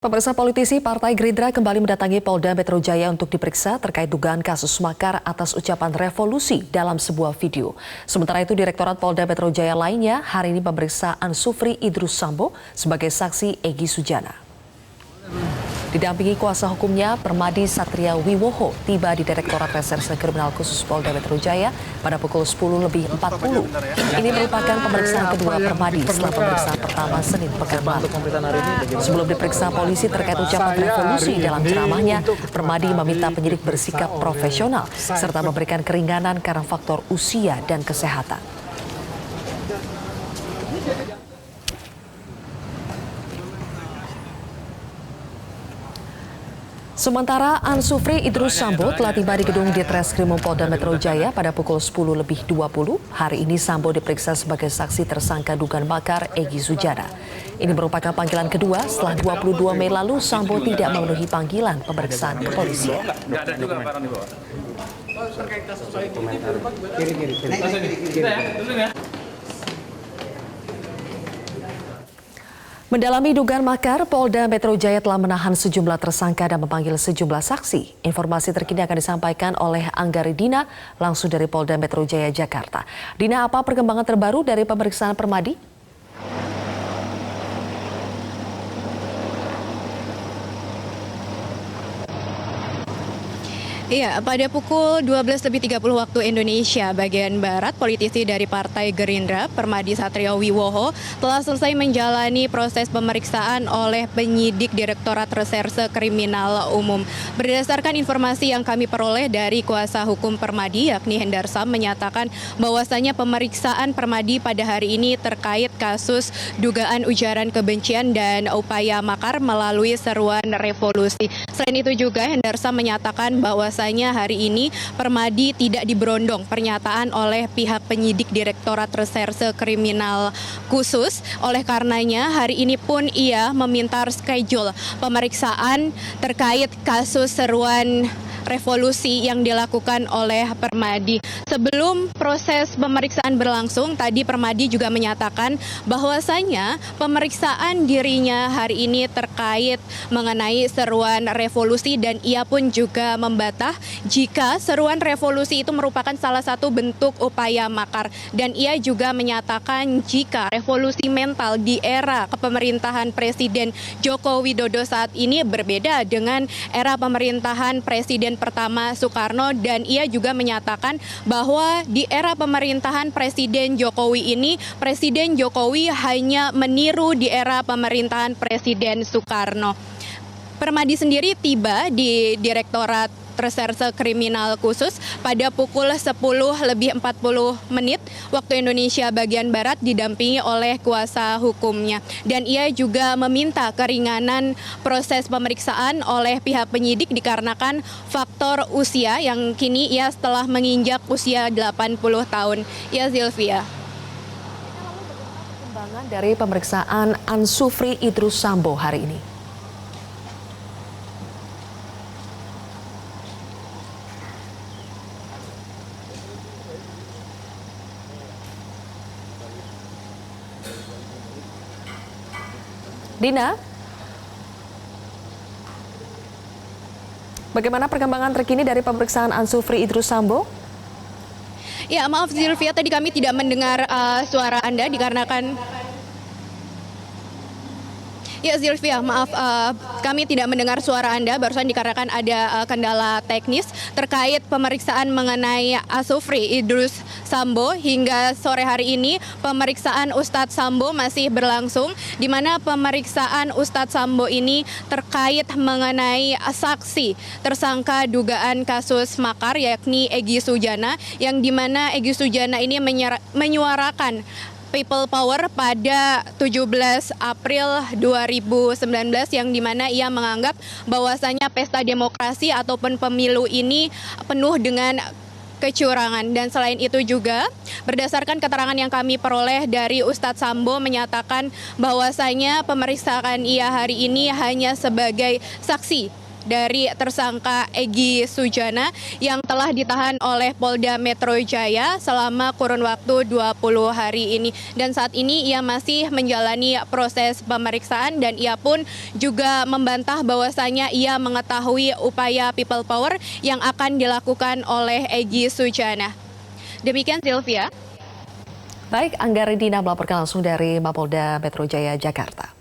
Pemirsa, politisi Partai Gerindra kembali mendatangi Polda Metro Jaya untuk diperiksa terkait dugaan kasus makar atas ucapan revolusi dalam sebuah video. Sementara itu, Direktorat Polda Metro Jaya lainnya hari ini pemeriksaan Sufri Idrus Sambo sebagai saksi Egy Sujana. Didampingi kuasa hukumnya, Permadi Satria Wiwoho tiba di Direktorat Reserse Kriminal Khusus Polda Metro Jaya pada pukul 10.40. Ini merupakan pemeriksaan kedua Permadi setelah pemeriksaan pertama Senin pekan lalu. Sebelum diperiksa polisi terkait ucapan revolusi dalam ceramahnya, Permadi meminta penyidik bersikap profesional serta memberikan keringanan karena faktor usia dan kesehatan. Sementara Sufri Idrus Sambo telah tiba di gedung Ditreskrimum Polda Metro Jaya pada pukul 10.20. Hari ini Sambo diperiksa sebagai saksi tersangka dugaan makar Egy Sujana. Ini merupakan panggilan kedua setelah 22 Mei lalu Sambo tidak memenuhi panggilan pemeriksaan kepolisian. Mendalami dugaan makar, Polda Metro Jaya telah menahan sejumlah tersangka dan memanggil sejumlah saksi. Informasi terkini akan disampaikan oleh Anggari Dina langsung dari Polda Metro Jaya, Jakarta. Dina, apa perkembangan terbaru dari pemeriksaan Permadi? Iya, pada pukul 12.30 waktu Indonesia bagian Barat, politisi dari Partai Gerindra, Permadi Satria Wiwoho, telah selesai menjalani proses pemeriksaan oleh penyidik Direktorat Reserse Kriminal Umum. Berdasarkan informasi yang kami peroleh dari kuasa hukum Permadi, yakni Hendar Sam, menyatakan bahwasanya pemeriksaan Permadi pada hari ini terkait kasus dugaan ujaran kebencian dan upaya makar melalui seruan revolusi. Selain itu juga Hendar Sam menyatakan bahwasanya hari ini Permadi tidak diberondong pernyataan oleh pihak penyidik Direktorat Reserse Kriminal Khusus. Oleh karenanya hari ini pun ia meminta schedule pemeriksaan terkait kasus seruan revolusi yang dilakukan oleh Permadi. Sebelum proses pemeriksaan berlangsung, tadi Permadi juga menyatakan bahwasanya pemeriksaan dirinya hari ini terkait mengenai seruan revolusi dan ia pun juga membantah jika seruan revolusi itu merupakan salah satu bentuk upaya makar, dan ia juga menyatakan jika revolusi mental di era kepemerintahan Presiden Joko Widodo saat ini berbeda dengan era pemerintahan Presiden pertama Soekarno, dan ia juga menyatakan bahwa di era pemerintahan Presiden Jokowi ini, Presiden Jokowi hanya meniru di era pemerintahan Presiden Soekarno. Permadi sendiri tiba di Direktorat Reserse Kriminal Khusus pada pukul 10.40 waktu Indonesia bagian Barat didampingi oleh kuasa hukumnya. Dan ia juga meminta keringanan proses pemeriksaan oleh pihak penyidik dikarenakan faktor usia yang kini ia telah menginjak usia 80 tahun. Ya, Zilvia. Perkembangan dari pemeriksaan Sufri Idrus Sambo hari ini. Dina, bagaimana perkembangan terkini dari pemeriksaan Sufri Idrus Sambo? Ya, maaf Zilvia, tadi kami tidak mendengar suara Anda dikarenakan... Ya Zilvia, maaf kami tidak mendengar suara Anda barusan dikarenakan ada kendala teknis terkait pemeriksaan mengenai Sufri Idrus Sambo. Hingga sore hari ini pemeriksaan Ustadz Sambo masih berlangsung, di mana pemeriksaan Ustadz Sambo ini terkait mengenai saksi tersangka dugaan kasus makar yakni Egy Sujana, yang di mana Egy Sujana ini menyuarakan People Power pada 17 April 2019, yang dimana ia menganggap bahwasanya pesta demokrasi ataupun pemilu ini penuh dengan kecurangan. Dan selain itu juga berdasarkan keterangan yang kami peroleh dari Ustadz Sambo menyatakan bahwasanya pemeriksaan ia hari ini hanya sebagai saksi dari tersangka Egy Sujana yang telah ditahan oleh Polda Metro Jaya selama kurun waktu 20 hari ini. Dan saat ini ia masih menjalani proses pemeriksaan dan ia pun juga membantah bahwasanya ia mengetahui upaya people power yang akan dilakukan oleh Egy Sujana. Demikian Sylvia. Baik, Angga Redina melaporkan langsung dari Mapolda Metro Jaya, Jakarta.